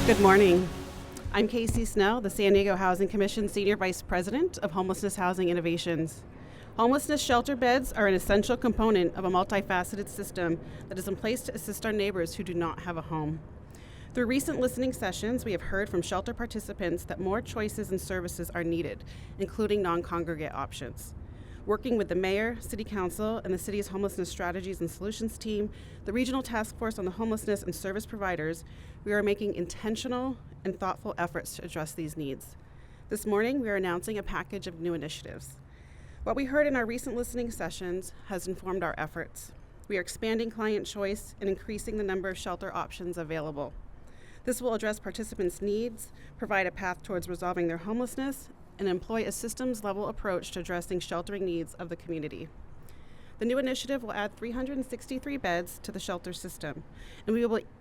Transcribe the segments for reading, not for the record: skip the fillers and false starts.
Good morning. I'm Casey Snell, the San Diego Housing Commission Senior Vice President of Homelessness Housing Innovations. Homelessness shelter beds are an essential component of a multifaceted system that is in place to assist our neighbors who do not have a home. Through recent listening sessions, we have heard from shelter participants that more choices and services are needed, including non-congregate options. Working with the Mayor, City Council, and the City's Homelessness Strategies and Solutions team, the Regional Task Force on the Homelessness and Service Providers, we are making intentional and thoughtful efforts to address these needs. This morning, we are announcing a package of new initiatives. What we heard in our recent listening sessions has informed our efforts. We are expanding client choice and increasing the number of shelter options available. This will address participants' needs, provide a path towards resolving their homelessness, and employ a systems-level approach to addressing sheltering needs of the community. The new initiative will add 363 beds to the shelter system, and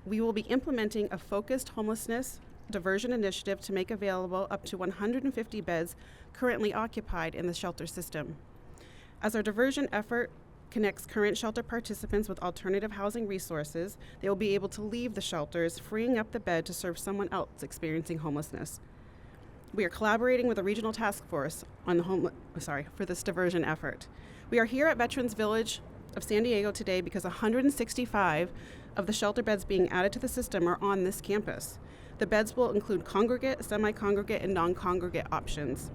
we will be implementing a focused homelessness diversion initiative to make available up to 150 beds currently occupied in the shelter system. As our diversion effort connects current shelter participants with alternative housing resources, they will be able to leave the shelters, freeing up the bed to serve someone else experiencing homelessness. We are collaborating with a regional task force on for this diversion effort. We are here at Veterans Village of San Diego today because 165 of the shelter beds being added to the system are on this campus. The beds will include congregate, semi-congregate, and non-congregate options.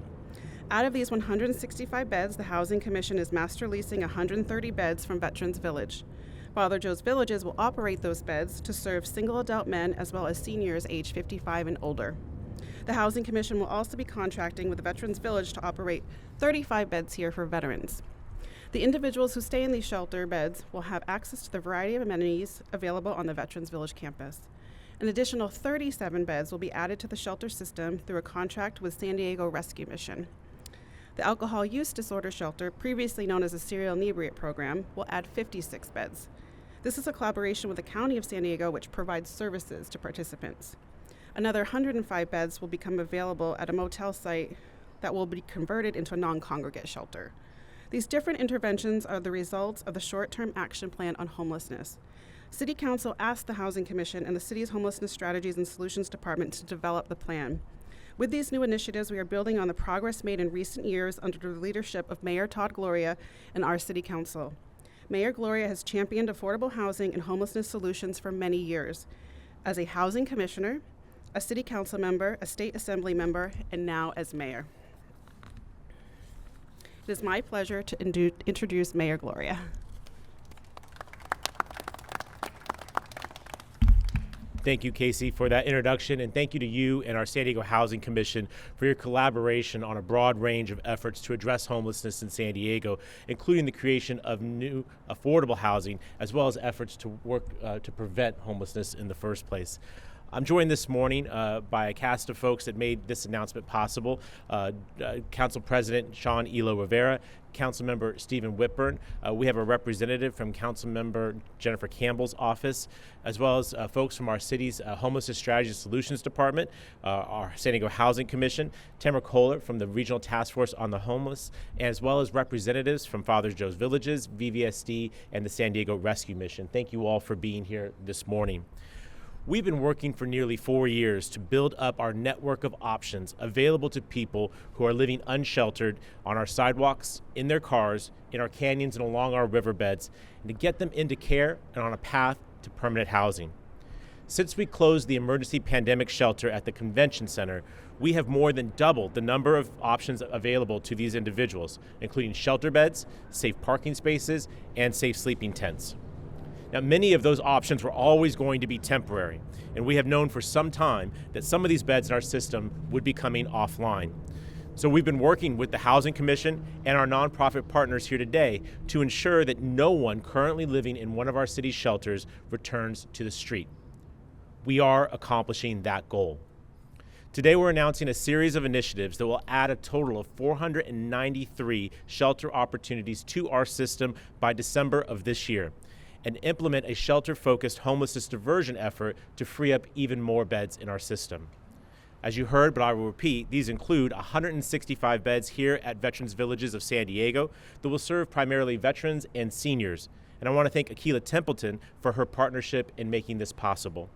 Out of these 165 beds, the Housing Commission is master leasing 130 beds from Veterans Village. Father Joe's Villages will operate those beds to serve single adult men as well as seniors age 55 and older. The Housing Commission will also be contracting with the Veterans Village to operate 35 beds here for veterans. The individuals who stay in these shelter beds will have access to the variety of amenities available on the Veterans Village campus. An additional 37 beds will be added to the shelter system through a contract with San Diego Rescue Mission. The Alcohol Use Disorder Shelter, previously known as the Serial Inebriate Program, will add 56 beds. This is a collaboration with the County of San Diego, which provides services to participants. Another 105 beds will become available at a motel site that will be converted into a non-congregate shelter. These different interventions are the results of the short-term action plan on homelessness. City Council asked the Housing Commission and the City's Homelessness Strategies and Solutions Department to develop the plan. With these new initiatives, we are building on the progress made in recent years under the leadership of Mayor Todd Gloria and our City Council. Mayor Gloria has championed affordable housing and homelessness solutions for many years. As a housing commissioner, a city council member, a state assembly member, and now as mayor. It is my pleasure to introduce Mayor Gloria. Thank you, Casey, for that introduction, and thank you to you and our San Diego Housing Commission for your collaboration on a broad range of efforts to address homelessness in San Diego, including the creation of new affordable housing, as well as efforts to work to prevent homelessness in the first place. I'm joined this morning by a cast of folks that made this announcement possible. Council President Sean Elo-Rivera, Councilmember Stephen Whitburn. We have a representative from Councilmember Jennifer Campbell's office, as well as folks from our city's Homelessness Strategies and Solutions Department, our San Diego Housing Commission, Tamara Kohler from the Regional Task Force on the Homeless, as well as representatives from Father Joe's Villages, VVSD, and the San Diego Rescue Mission. Thank you all for being here this morning. We've been working for nearly 4 years to build up our network of options available to people who are living unsheltered on our sidewalks, in their cars, in our canyons, and along our riverbeds, and to get them into care and on a path to permanent housing. Since we closed the emergency pandemic shelter at the convention center, we have more than doubled the number of options available to these individuals, including shelter beds, safe parking spaces, and safe sleeping tents. Now, many of those options were always going to be temporary, and we have known for some time that some of these beds in our system would be coming offline. So we've been working with the Housing Commission and our nonprofit partners here today to ensure that no one currently living in one of our city's shelters returns to the street. We are accomplishing that goal. Today we're announcing a series of initiatives that will add a total of 493 shelter opportunities to our system by December of this year, and implement a shelter-focused homelessness diversion effort to free up even more beds in our system. As you heard, but I will repeat, these include 165 beds here at Veterans Villages of San Diego that will serve primarily veterans and seniors. And I want to thank Akila Templeton for her partnership in making this possible.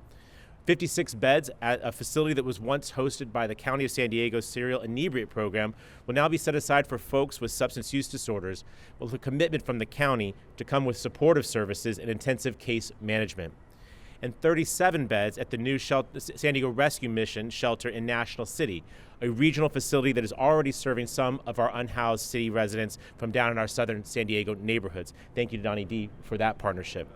56 beds at a facility that was once hosted by the County of San Diego's Serial Inebriate Program will now be set aside for folks with substance use disorders, with a commitment from the county to come with supportive services and intensive case management. And 37 beds at the new San Diego Rescue Mission shelter in National City, a regional facility that is already serving some of our unhoused city residents from down in our southern San Diego neighborhoods. Thank you to Donnie D for that partnership.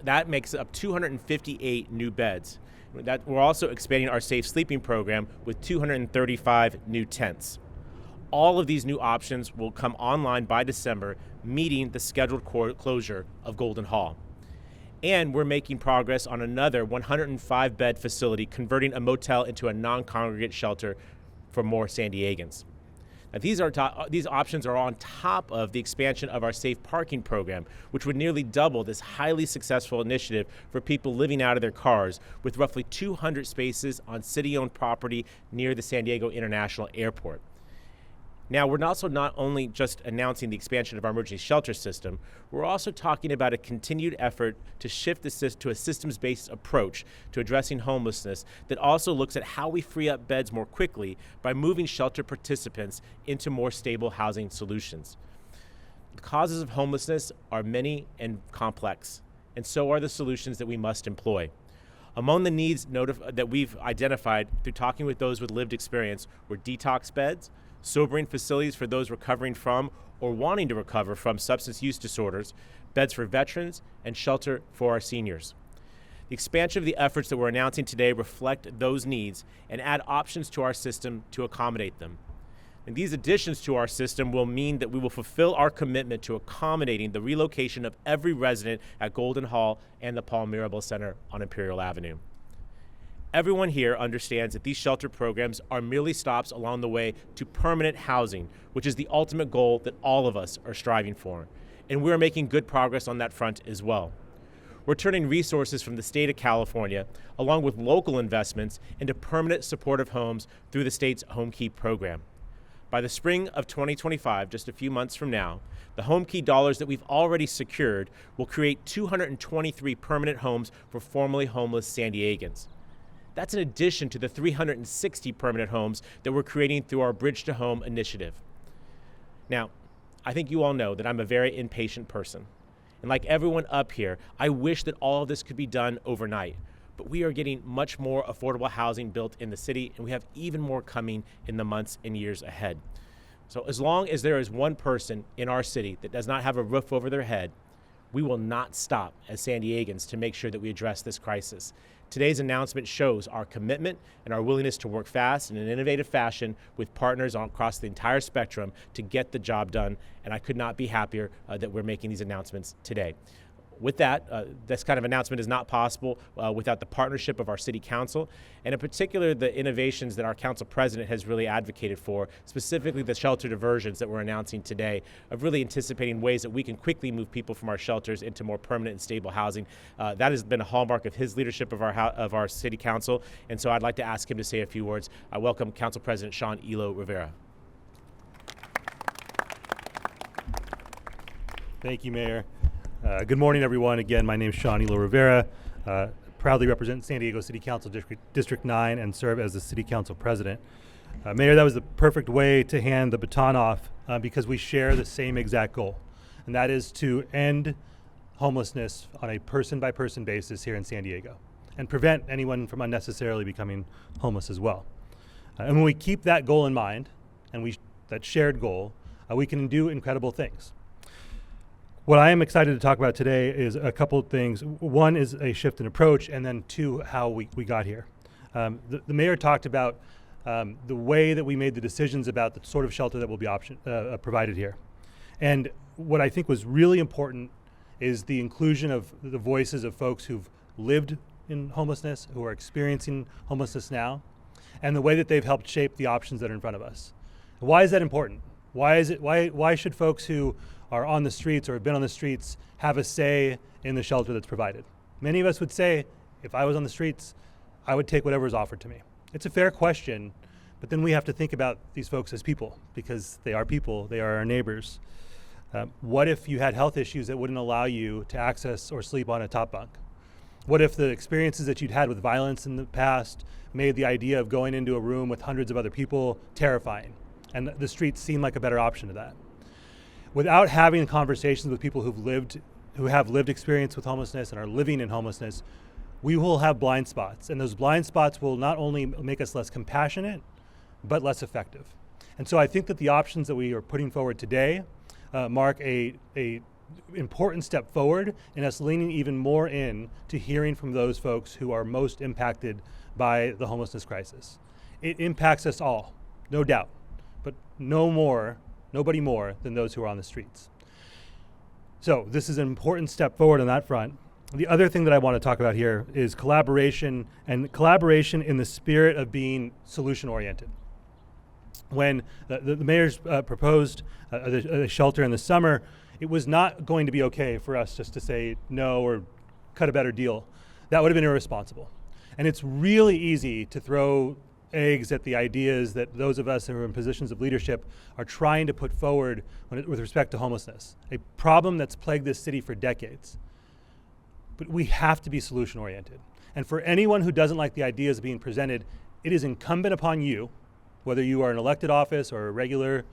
That makes up 258 new beds. We're also expanding our safe sleeping program with 235 new tents. All of these new options will come online by December, meeting the scheduled closure of Golden Hall. And we're making progress on another 105-bed facility, converting a motel into a non-congregate shelter for more San Diegans. Now, these options are on top of the expansion of our safe parking program, which would nearly double this highly successful initiative for people living out of their cars, with roughly 200 spaces on city-owned property near the San Diego International Airport. Now, we're also not only just announcing the expansion of our emergency shelter system, we're also talking about a continued effort to shift to a systems-based approach to addressing homelessness that also looks at how we free up beds more quickly by moving shelter participants into more stable housing solutions. The causes of homelessness are many and complex, and so are the solutions that we must employ. Among the needs that we've identified through talking with those with lived experience were detox beds, sobering facilities for those recovering from or wanting to recover from substance use disorders, beds for veterans, and shelter for our seniors. The expansion of the efforts that we're announcing today reflect those needs and add options to our system to accommodate them. And these additions to our system will mean that we will fulfill our commitment to accommodating the relocation of every resident at Golden Hall and the Paul Mirabal Center on Imperial Avenue. Everyone here understands that these shelter programs are merely stops along the way to permanent housing, which is the ultimate goal that all of us are striving for. And we're making good progress on that front as well. We're turning resources from the state of California, along with local investments, into permanent supportive homes through the state's Home Key program. By the spring of 2025, just a few months from now, the Home Key dollars that we've already secured will create 223 permanent homes for formerly homeless San Diegans. That's in addition to the 360 permanent homes that we're creating through our Bridge to Home initiative. Now, I think you all know that I'm a very impatient person. And like everyone up here, I wish that all of this could be done overnight. But we are getting much more affordable housing built in the city, and we have even more coming in the months and years ahead. So as long as there is one person in our city that does not have a roof over their head, we will not stop as San Diegans to make sure that we address this crisis. Today's announcement shows our commitment and our willingness to work fast in an innovative fashion with partners across the entire spectrum to get the job done, and I could not be happier that we're making these announcements today. With that, this kind of announcement is not possible without the partnership of our city council, and in particular the innovations that our council president has really advocated for, specifically the shelter diversions that we're announcing today, of really anticipating ways that we can quickly move people from our shelters into more permanent and stable housing. That has been a hallmark of his leadership of our city council, and so I'd like to ask him to say a few words. I welcome Council President Sean Elo-Rivera. Thank you, Mayor. Good morning, everyone. Again, my name is Sean Elo-Rivera. Proudly represent San Diego City Council District 9 and serve as the City Council President. Mayor, that was the perfect way to hand the baton off because we share the same exact goal, and that is to end homelessness on a person-by-person basis here in San Diego and prevent anyone from unnecessarily becoming homeless as well. And when we keep that goal in mind and that shared goal, we can do incredible things. What I am excited to talk about today is a couple of things. One is a shift in approach, and then two, how we got here. The mayor talked about the way that we made the decisions about the sort of shelter that will be provided here. And what I think was really important is the inclusion of the voices of folks who've lived in homelessness, who are experiencing homelessness now, and the way that they've helped shape the options that are in front of us. Why is that important? Why should folks who are on the streets or have been on the streets have a say in the shelter that's provided? Many of us would say, if I was on the streets, I would take whatever is offered to me. It's a fair question, but then we have to think about these folks as people, because they are people, they are our neighbors. What if you had health issues that wouldn't allow you to access or sleep on a top bunk? What if the experiences that you'd had with violence in the past made the idea of going into a room with hundreds of other people terrifying, and the streets seem like a better option to that? Without having conversations with people who have lived experience with homelessness and are living in homelessness, we will have blind spots, and those blind spots will not only make us less compassionate, but less effective. And so I think that the options that we are putting forward today mark a important step forward in us leaning even more in to hearing from those folks who are most impacted by the homelessness crisis. It impacts us all, no doubt, but nobody more than those who are on the streets. So this is an important step forward on that front. The other thing that I want to talk about here is collaboration, and collaboration in the spirit of being solution-oriented. When the mayor's proposed the shelter in the summer, it was not going to be okay for us just to say no or cut a better deal. That would have been irresponsible. And it's really easy to throw eggs at the ideas that those of us who are in positions of leadership are trying to put forward with respect to homelessness, a problem that's plagued this city for decades. But we have to be solution oriented. And for anyone who doesn't like the ideas being presented, it is incumbent upon you, whether you are an elected office or a regular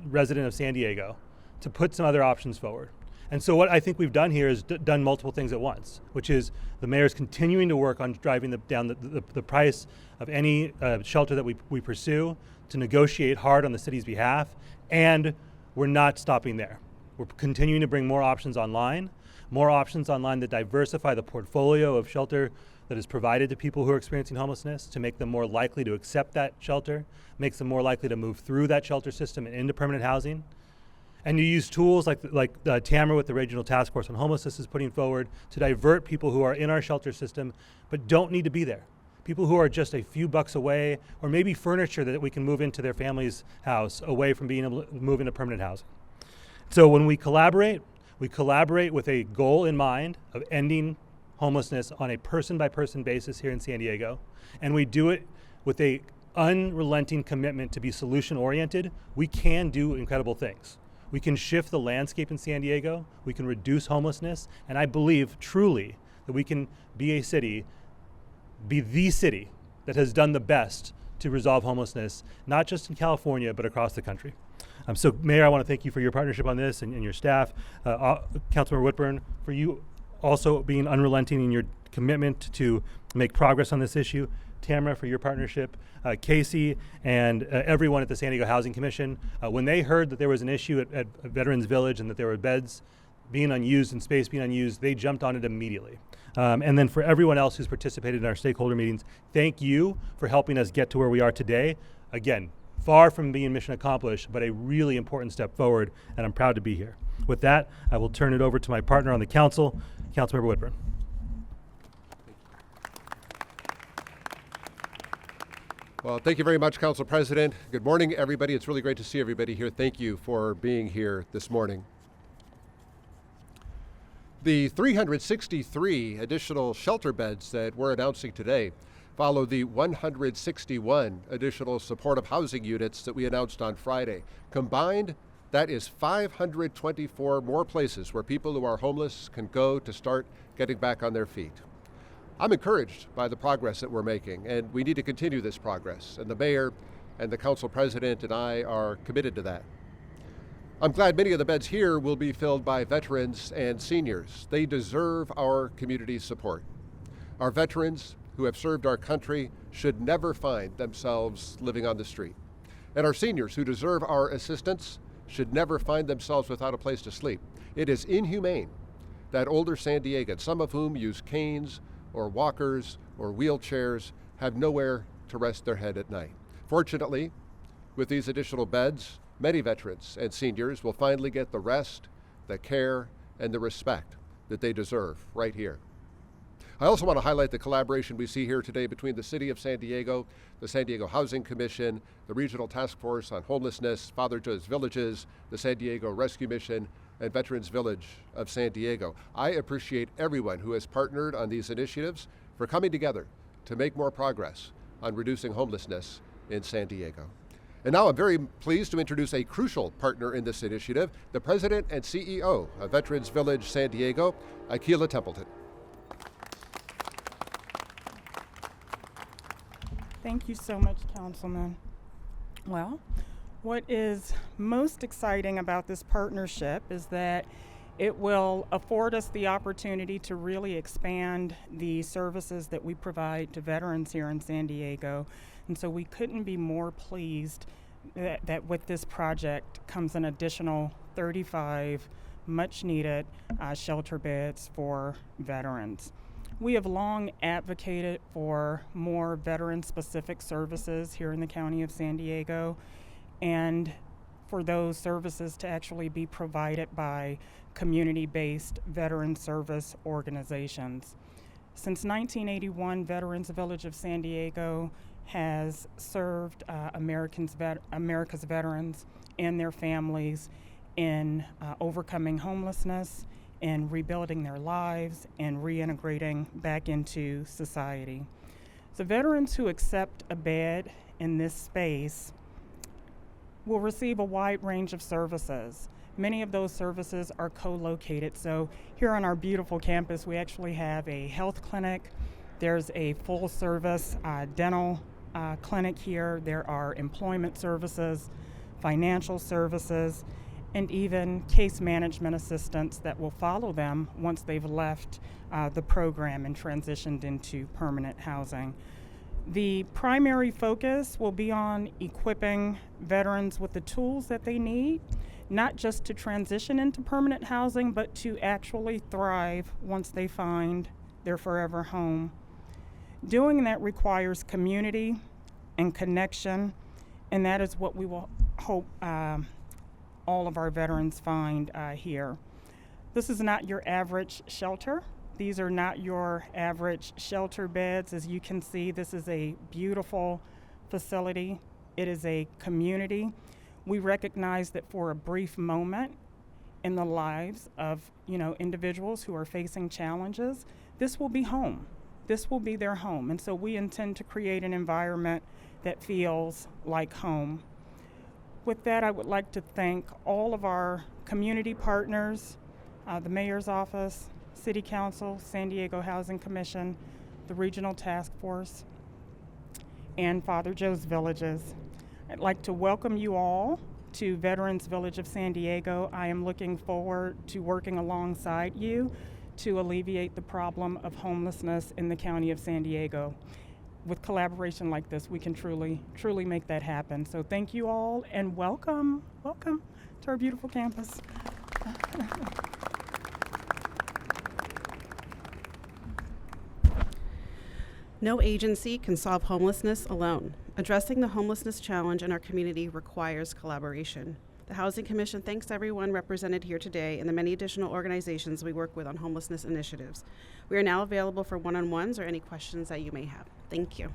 resident of San Diego, to put some other options forward. And so what I think we've done here is done multiple things at once, which is the mayor's continuing to work on driving down the price of any shelter that we pursue, to negotiate hard on the city's behalf, and we're not stopping there. We're continuing to bring more options online that diversify the portfolio of shelter that is provided to people who are experiencing homelessness, to make them more likely to accept that shelter, makes them more likely to move through that shelter system and into permanent housing. And you use tools like Tamara with the Regional Task Force on Homelessness is putting forward to divert people who are in our shelter system but don't need to be there. People who are just a few bucks away, or maybe furniture that we can move into their family's house away from being able to move into permanent housing. So when we collaborate with a goal in mind of ending homelessness on a person-by-person basis here in San Diego, and we do it with a unrelenting commitment to be solution-oriented, we can do incredible things. We can shift the landscape in San Diego, we can reduce homelessness, and I believe truly that we can be the city that has done the best to resolve homelessness, not just in California, but across the country. So Mayor, I want to thank you for your partnership on this and your staff. Councilmember Whitburn, for you also being unrelenting in your commitment to make progress on this issue. Tamara, for your partnership. Casey and everyone at the San Diego Housing Commission. When they heard that there was an issue at Veterans Village and that there were beds being unused and space being unused, they jumped on it immediately. And then for everyone else who's participated in our stakeholder meetings, thank you for helping us get to where we are today. Again, far from being mission accomplished, but a really important step forward, and I'm proud to be here. With that, I will turn it over to my partner on the council, Councilmember Whitburn. Well, thank you very much, Council President. Good morning, everybody. It's really great to see everybody here. Thank you for being here this morning. The 363 additional shelter beds that we're announcing today follow the 161 additional supportive housing units that we announced on Friday. Combined, that is 524 more places where people who are homeless can go to start getting back on their feet. I'm encouraged by the progress that we're making, and we need to continue this progress. And the mayor and the council president and I are committed to that. I'm glad many of the beds here will be filled by veterans and seniors. They deserve our community's support. Our veterans who have served our country should never find themselves living on the street. And our seniors who deserve our assistance should never find themselves without a place to sleep. It is inhumane that older San Diegans, some of whom use canes or walkers or wheelchairs, have nowhere to rest their head at night. Fortunately, with these additional beds, many veterans and seniors will finally get the rest, the care, and the respect that they deserve right here. I also want to highlight the collaboration we see here today between the City of San Diego, the San Diego Housing Commission, the Regional Task Force on Homelessness, Father Joe's Villages, the San Diego Rescue Mission, and Veterans Village of San Diego. I appreciate everyone who has partnered on these initiatives for coming together to make more progress on reducing homelessness in San Diego. And now I'm very pleased to introduce a crucial partner in this initiative, the President and CEO of Veterans Village San Diego, Akila Templeton. Thank you so much, Councilman. Well, what is most exciting about this partnership is that it will afford us the opportunity to really expand the services that we provide to veterans here in San Diego. And so we couldn't be more pleased that with this project comes an additional 35 much needed shelter beds for veterans. We have long advocated for more veteran-specific services here in the County of San Diego, and for those services to actually be provided by community-based veteran service organizations. Since 1981, Veterans Village of San Diego has served America's veterans and their families in overcoming homelessness and rebuilding their lives and reintegrating back into society. So veterans who accept a bed in this space will receive a wide range of services. Many of those services are co-located. So here on our beautiful campus, we actually have a health clinic. There's a full service dental clinic here. There are employment services, financial services, and even case management assistance that will follow them once they've left the program and transitioned into permanent housing. The primary focus will be on equipping veterans with the tools that they need, not just to transition into permanent housing, but to actually thrive once they find their forever home. Doing that requires community and connection, and that is what we will hope all of our veterans find here. This is not your average shelter. These are not your average shelter beds. As you can see, this is a beautiful facility. It is a community. We recognize that for a brief moment in the lives of individuals who are facing challenges, this will be home. This will be their home. And so we intend to create an environment that feels like home. With that, I would like to thank all of our community partners, the Mayor's Office, City Council, San Diego Housing Commission, the Regional Task Force, and Father Joe's Villages. I'd like to welcome you all to Veterans Village of San Diego. I am looking forward to working alongside you to alleviate the problem of homelessness in the County of San Diego. With collaboration like this, we can truly make that happen. So thank you all, and welcome to our beautiful campus. No agency can solve homelessness alone. Addressing the homelessness challenge in our community requires collaboration. The Housing Commission thanks everyone represented here today and the many additional organizations we work with on homelessness initiatives. We are now available for one-on-ones or any questions that you may have. Thank you.